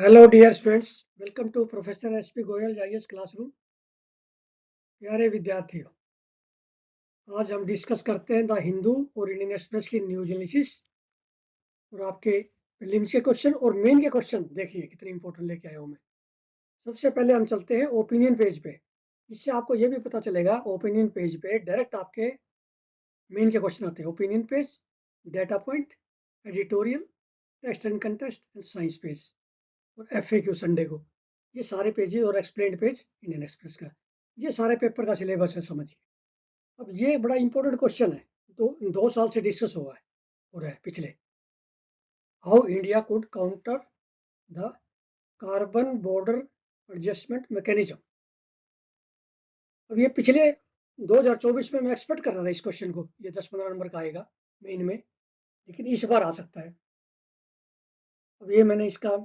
Hello dear students, welcome to professor SP Goyal IAS classroom. प्यारे विद्यार्थियों, आज हम डिस्कस करते हैं द हिंदू और इंडियन एक्सप्रेस की न्यूज एनालिसिस और आपके प्रीलिम्स के क्वेश्चन और मेन के क्वेश्चन देखिए कितने इंपॉर्टेंट लेके आया हूं मैं। सबसे पहले हम चलते हैं ओपिनियन पेज पे। इससे आपको यह भी पता चलेगा ओपिनियन पेज पे डायरेक्ट आपके मेन के क्वेश्चन आते हैं। Opinion page, data point, editorial, text and contest and science page और एफएक्यू संडे को। ये सारे पेजेस और एक्सप्लेन्ड पेज इंडियन एक्सप्रेस का, ये सारे पेपर का सिलेबस है, समझिए। अब ये बड़ा इंपॉर्टेंट क्वेश्चन है, तो 2 साल से डिस्कस हुआ है हो रहा है पिछले। How India could counter the carbon border adjustment mechanism. अब ये पिछले 2024 में मैं एक्सपेक्ट कर रहा था इस क्वेश्चन को, ये 10-15 नंबर का आएगा मेन में, लेकिन इस बार आ सकता है। अब ये मैंने इसका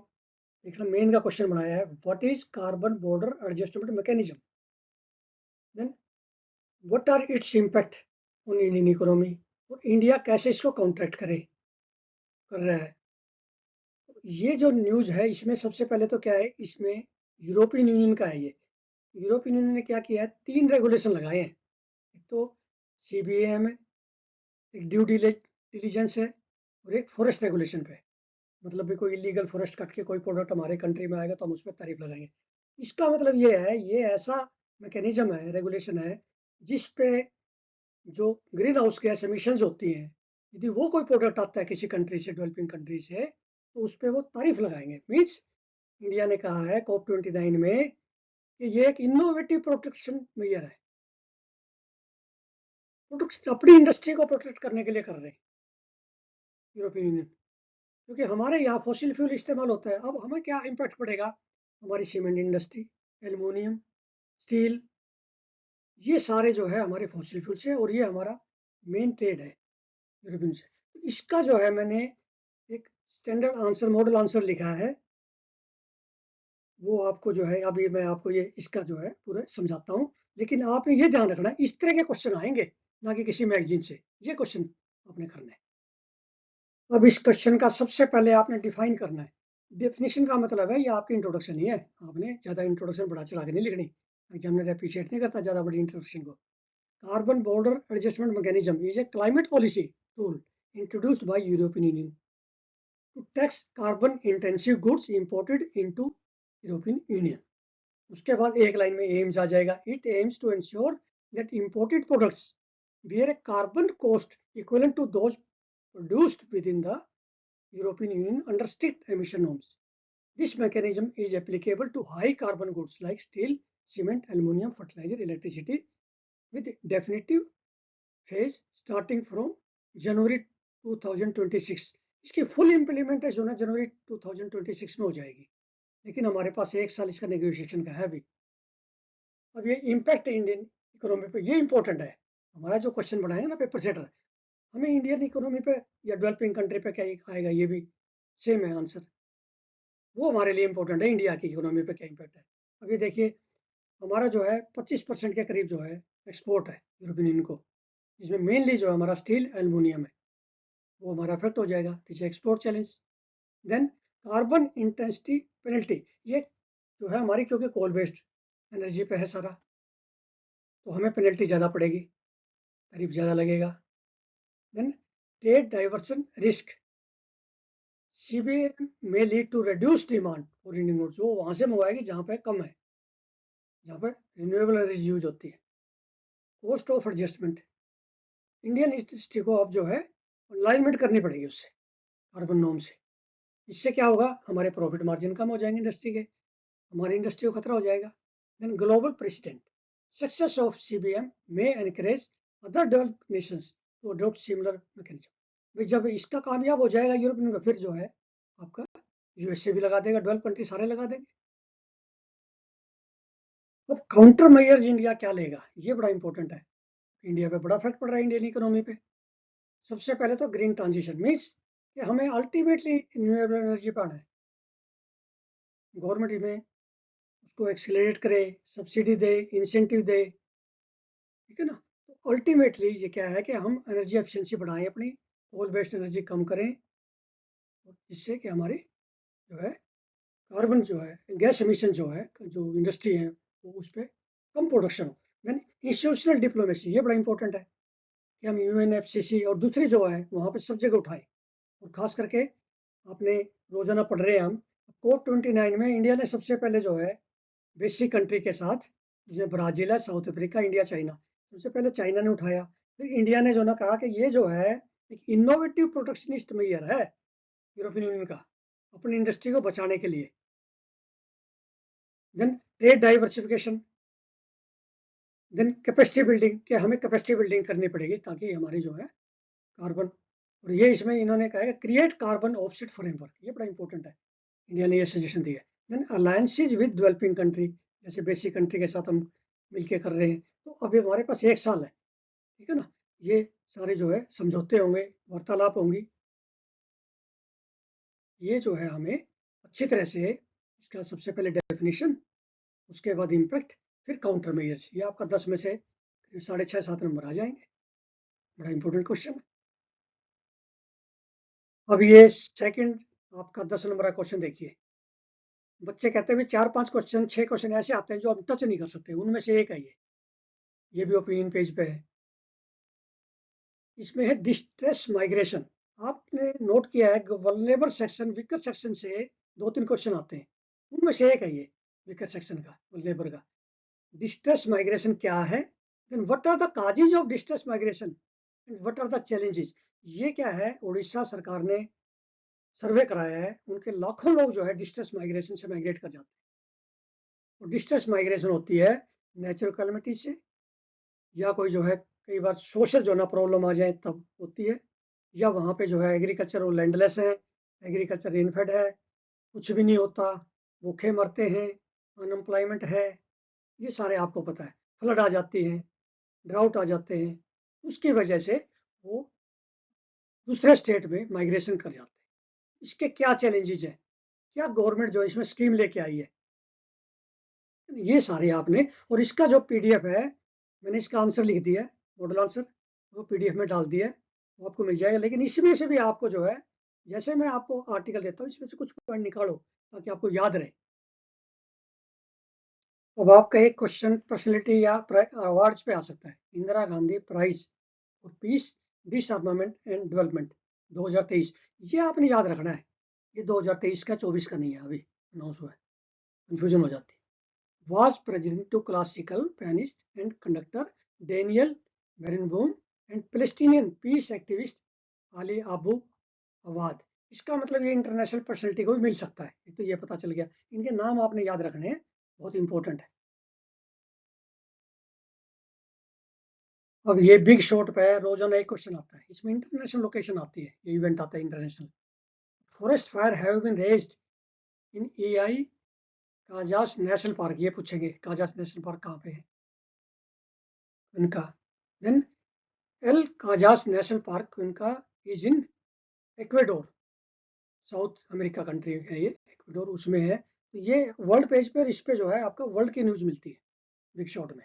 देखना मेन का क्वेश्चन बनाया है, what is carbon border adjustment mechanism, then what are its impact on Indian economy, और इंडिया कैसे इसको कॉन्ट्रैक्ट कर रहा है। ये जो न्यूज है इसमें सबसे पहले तो क्या है, इसमें यूरोपियन यूनियन का है। ये यूरोपियन यूनियन ने क्या किया है, 3 रेगुलेशन लगाए हैं। एक तो सीबीएम है, एक ड्यू डिलीजेंस है, और एक फॉरेस्ट रेगुलेशन पे। मतलब भी कोई इलीगल फॉरेस्ट कट के कोई प्रोडक्ट हमारे कंट्री में आएगा तो हम उस पर तारीफ लगाएंगे। इसका मतलब ये है, ये ऐसा मैकेनिज्म है, रेगुलेशन है, जिस पे जो ग्रीन हाउस गैस एमिशंस होती हैं, यदि वो कोई प्रोडक्ट आता है किसी कंट्री से, डेवलपिंग कंट्री से, तो उस पर वो तारीफ लगाएंगे। मीन्स इंडिया ने कहा है COP29 में कि ये एक इनोवेटिव प्रोटेक्शन मेजर है, प्रोटेक्शन अपनी इंडस्ट्री को प्रोटेक्ट करने के लिए कर रहे हैं यूरोपियन यूनियन। क्योंकि हमारे यहाँ फॉसिल फ्यूल इस्तेमाल होता है, अब हमें क्या इम्पैक्ट पड़ेगा, हमारी सीमेंट इंडस्ट्री, एल्युमिनियम, स्टील, ये सारे जो है हमारे फॉसिल फ्यूल से, और ये हमारा मेन ट्रेड है यूरोपियन से। तो इसका जो है मैंने एक स्टैंडर्ड आंसर, मॉडल आंसर लिखा है, वो आपको जो है अभी मैं आपको ये इसका जो है पूरा समझाता हूँ। लेकिन आपने ये ध्यान रखना है, इस तरह के क्वेश्चन आएंगे, ना कि किसी मैगजीन से। ये क्वेश्चन आपने करना है। अब इस क्वेश्चन का सबसे पहले आपने डिफाइन करना है। डेफिनेशन का मतलब है, ये आपकी इंट्रोडक्शन ही है, आपने ज़्यादा इंट्रोडक्शन बढ़ा चढ़ा के नहीं लिखनी। एग्जामिनर अप्रिशिएट नहीं करता ज़्यादा बड़ी इंट्रोडक्शन को। Carbon border adjustment mechanism is a climate policy tool introduced by European Union to tax carbon intensive goods imported into European Union. उसके बाद एक लाइन में एम्स आ जाएगा, it aims to ensure that imported products bear a carbon cost equivalent to those produced within the European Union under strict emission norms. This mechanism is applicable to high carbon goods like steel, cement, aluminium, fertilizer, electricity, with definitive phase starting from January 2026. इसकी full implementation है जनवरी 2026 में हो जाएगी, लेकिन हमारे पास 1 साल इसका negotiation का है अभी। अब ये इम्पैक्ट इंडियन इकोनॉमी पे, ये इंपॉर्टेंट है। हमारा जो क्वेश्चन बनाया ना पेपर सेटर, हमें इंडियन इकोनॉमी पे या डेवलपिंग कंट्री पे क्या आएगा, ये भी सेम है आंसर। वो हमारे लिए इंपॉर्टेंट है, इंडिया की इकोनॉमी पे क्या इम्पैक्ट है। अब ये देखिए, हमारा जो है 25% के करीब जो है एक्सपोर्ट है यूरोपियन यूनियन को, जिसमें मेनली जो है हमारा स्टील, एल्युमिनियम है, वो हमारा अफेक्ट हो जाएगा। This export challenge. Then carbon intensity penalty, ये जो है हमारी, क्योंकि कोल बेस्ड एनर्जी पे है सारा, तो हमें पेनल्टी ज़्यादा पड़ेगी, तारीफ ज़्यादा लगेगा। Then trade diversion risk, CBA में lead to reduce demand for Indian goods, वो वहां से मंगवाएगी जहां पे कम है, जहां पे रिन्यूएबल एनर्जी यूज होती है। Cost of adjustment, Indian industry को अब जो है अलाइनमेंट करनी पड़ेगी उससे, कार्बन नॉर्म से। इससे क्या होगा, हमारे प्रॉफिट मार्जिन कम हो जाएंगे इंडस्ट्री के, हमारी इंडस्ट्री को खतरा हो जाएगा। Then global precedent, success of CBM में encourage other developed nations to adopt similar mechanism. जब इसका कामयाब हो जाएगा यूरोपियन का, फिर जो है आपका यूएसए भी लगा देगा, डेवलप कंट्री सारे लगा देंगे। अब काउंटर मेजर्स इंडिया क्या लेगा, ये बड़ा इंपॉर्टेंट है। इंडिया पे बड़ा इफेक्ट पड़ रहा है इंडियन इकोनॉमी पे। सबसे पहले तो ग्रीन ट्रांजिशन, मीन्स कि हमें अल्टीमेटली रिन्यूएबल एनर्जी पर आना है। गवर्नमेंट में उसको एक्सीलरेट करे, सब्सिडी दे, इंसेंटिव दे, ठीक है ना। तो अल्टीमेटली ये क्या है कि हम एनर्जी एफिशिएंसी बढ़ाएं, अपनी कोल बेस्ड एनर्जी कम करें, जिससे कि हमारी जो है कार्बन जो है, गैस एमिशन जो है, जो इंडस्ट्री है वो उस पर कम प्रोडक्शन हो। देन इंस्टीट्यूशनल डिप्लोमेसी, ये बड़ा इंपॉर्टेंट है कि हम यूएनएफसीसी और दूसरी जो है वहाँ पे सब जगह उठाएं। और खास करके आपने रोजाना पढ़ रहे हैं हम, COP29 में इंडिया ने सबसे पहले जो है बेसिक कंट्री के साथ, जैसे ब्राजील है, साउथ अफ्रीका, इंडिया, चाइना, सबसे पहले चाइना ने उठाया। फिर इंडिया ने जो ना कहा कि ये जो है एक इनोवेटिव प्रोटेक्शनिस्ट मेजर है यूरोपियन यूनियन का, अपनी इंडस्ट्री को बचाने के लिए। Then trade diversification, then capacity building, कि हमें कैपेसिटी बिल्डिंग करनी पड़ेगी ताकि हमारी जो है कार्बन, और ये इसमें इन्होंने कहा है क्रिएट कार्बन ऑफसेट फ्रेमवर्क, ये बड़ा इंपॉर्टेंट है, इंडिया ने ये सजेशन दिया है। Then alliances with developing country, जैसे बेसिक कंट्री के साथ हम मिलके कर रहे हैं, तो अभी हमारे पास 1 साल है, ठीक है ना। ये सारे जो है समझौते होंगे, वार्तालाप होंगी, ये जो है हमें अच्छी तरह से, इसका सबसे पहले डेफिनेशन, उसके बाद इम्पैक्ट, फिर काउंटर मेजर्स, ये आपका 10 में से 6.5-7 नंबर आ जाएंगे। बड़ा इंपॉर्टेंट क्वेश्चन है। अब ये सेकंड आपका 10 नंबर का क्वेश्चन देखिए। बच्चे कहते हैं 4-5 क्वेश्चन, 6 क्वेश्चन ऐसे आते हैं जो हम टच नहीं कर सकते, उनमें से एक है ये भी ओपिनियन पेज पे है। इसमें है डिस्ट्रेस माइग्रेशन। आपने नोट किया है वल्नरेबल सेक्शन, वीकर सेक्शन से 2-3 क्वेश्चन आते हैं, उनमें से एक है ये वीकर सेक्शन का, वल्नरेबल का। डिस्ट्रेस माइग्रेशन क्या है, then what are the causes of distress migration and what are the challenges. ये क्या है, उड़ीसा सरकार ने सर्वे कराया है, उनके लाखों लोग जो है डिस्ट्रेस माइग्रेशन से माइग्रेट कर जाते हैं। और डिस्ट्रेस माइग्रेशन होती है नेचुरल कैलेमिटी से, या कोई जो है कई बार सोशल जो ना प्रॉब्लम आ जाए तब होती है, या वहाँ पे जो है एग्रीकल्चर वो लैंडलेस है, एग्रीकल्चर रेनफेड है, कुछ भी नहीं होता, भूखे मरते हैं, अनएम्प्लॉयमेंट है, ये सारे आपको पता है। फ्लड आ जाती है, ड्राउट आ जाते हैं, उसकी वजह से वो दूसरे स्टेट में माइग्रेशन कर जाते हैं। इसके क्या चैलेंजेस है, क्या गवर्नमेंट जो इसमें स्कीम लेके आई है, ये सारे आपने, और इसका जो पीडीएफ है, मैंने इसका आंसर लिख दिया है, मॉडल आंसर, वो पीडीएफ में डाल दिया है, वो आपको मिल जाएगा। लेकिन इसमें से भी आपको जो है, जैसे मैं आपको आर्टिकल देता हूँ, इसमें से कुछ पॉइंट निकालो ताकि आपको याद रहे। अब आपका एक क्वेश्चन पर्सनैलिटी या अवार्ड्स पे आ सकता है। Indira Gandhi prize for peace, disarmament and development 2023, ये आपने याद रखना है। ये 2023 का, 24 का नहीं है, अभी अनाउंस हुआ है, कंफ्यूजन हो जाती है। was president to classical pianist and conductor Daniel Barenboim and Palestinian peace activist Ali Abu Awad। इसका मतलब ये इंटरनेशनल पर्सनैलिटी को भी मिल सकता है, एक तो ये पता चल गया। इनके नाम आपने याद रखने हैं, बहुत इंपॉर्टेंट है। अब ये बिग शॉट पे है, रोजाना एक क्वेश्चन आता है, इसमें इंटरनेशनल लोकेशन आती है, ये इवेंट आता है international. Forest fire have been raised in El Cajas National Park, ये पूछेंगे काजास नेशनल पार्क कहाँ पे है इनका। Then El Cajas National Park इनका is in Ecuador, South America country है ये, इक्वेडोर उसमें है। तो ये वर्ल्ड पेज पर, इस पे जो है आपका वर्ल्ड की न्यूज मिलती है बिग शॉट में।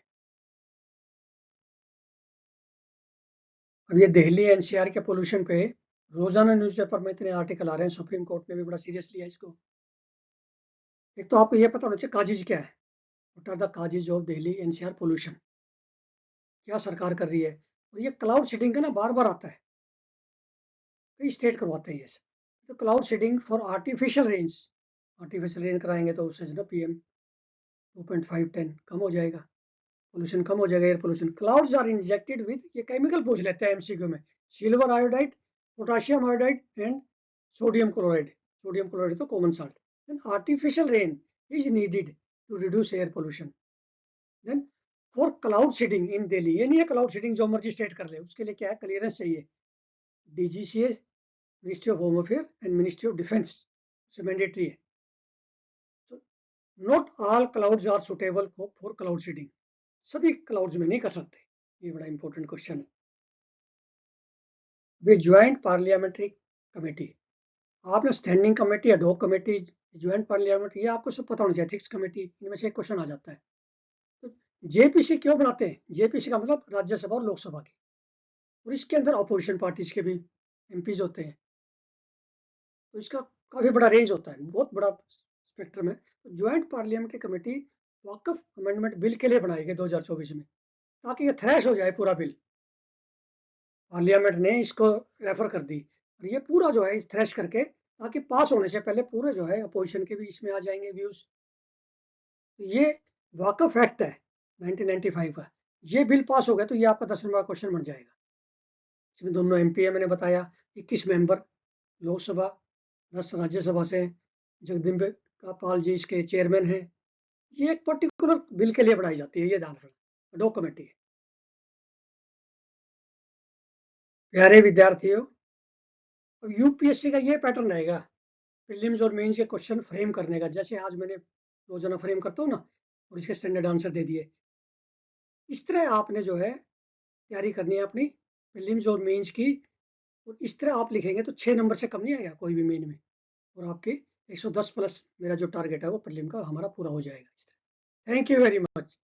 अब ये दिल्ली एनसीआर के पोल्यूशन पे रोजाना न्यूज़पेपर में इतने आर्टिकल आ रहे हैं, सुप्रीम कोर्ट ने भी बड़ा सीरियस लिया इसको। एक तो आपको ये पता होना चाहिए काजेज क्या है, what are the causes of Delhi NCR pollution, क्या सरकार कर रही है। और ये क्लाउड सीडिंग का ना बार बार आता है, कई स्टेट करवाते हैं ये सब। तो cloud seeding for artificial range, artificial rain कराएंगे तो उससे जो ना PM 2.5-10 कम हो जाएगा, पोल्यूशन कम हो जाएगा, air pollution. Clouds are injected with, ये केमिकल पूछ लेते हैं एमसीक्यू में, silver iodide, potassium iodide and sodium chloride. Sodium chloride तो common salt. Then artificial rain is needed to reduce air pollution. Then for cloud seeding in Delhi, ये नहीं है cloud seeding जो मर्जी स्टेट कर ले, उसके लिए क्या है, क्लियरेंस चाहिए, DGCA, ministry of home affair and ministry of defence से मैंडेटरी है। Not all clouds are suitable for cloud seeding, सभी क्लाउड्स में नहीं कर सकते, ये बड़ा इंपॉर्टेंट क्वेश्चन है। वे ज्वाइंट पार्लियामेंट्री कमेटी, आपने standing committee, ad hoc committee, joint parliament, ये आपको सब पता होना चाहिए, एथिक्स कमेटी, इनमें से एक क्वेश्चन आ जाता है। तो जेपीसी क्यों बनाते हैं, जेपीसी का मतलब राज्यसभा और लोकसभा की, और इसके अंदर अपोजिशन पार्टीज के भी एमपीज होते हैं, तो इसका काफी बड़ा रेंज होता है, बहुत बड़ा स्पेक्ट्रम है। ज्वाइंट पार्लियामेंट्री कमेटी वक्फ अमेंडमेंट बिल के लिए बनाई गई 2024 में, ताकि ये थ्रैश हो जाए पूरा बिल। पार्लियामेंट ने इसको रेफर कर दी और ये पूरा जो है थ्रैश करके, ताकि पास होने से पहले पूरे जो है अपोजिशन के भी इसमें आ जाएंगे व्यूज। ये वाकफ एक्ट है 1995 का, ये बिल पास हो गया तो ये आपका 10 नंबर क्वेश्चन बन जाएगा। इसमें दोनों एमपी है, मैंने बताया 21 मेंबर लोकसभा, 10 राज्यसभा से, जगदम्बिका पाल जी इसके चेयरमैन हैं। ये एक पर्टिकुलर बिल के लिए बनाई जाती है, ये ध्यान रखना, डॉ कमेटी है। प्यारे विद्यार्थियों, अब यूपीएससी का ये पैटर्न रहेगा प्रीलिम्स और मेंस के क्वेश्चन फ्रेम करने का। जैसे आज मैंने रोजाना फ्रेम करता हूँ ना, और इसके स्टैंडर्ड आंसर दे दिए, इस तरह आपने जो है तैयारी करनी है अपनी प्रीलिम्स और मेंस की। और इस तरह आप लिखेंगे तो 6 नंबर से कम नहीं आएगा कोई भी मेन में, और आपके 110 प्लस मेरा जो टारगेट है वो प्रीलिम का हमारा पूरा हो जाएगा। Thank you very much.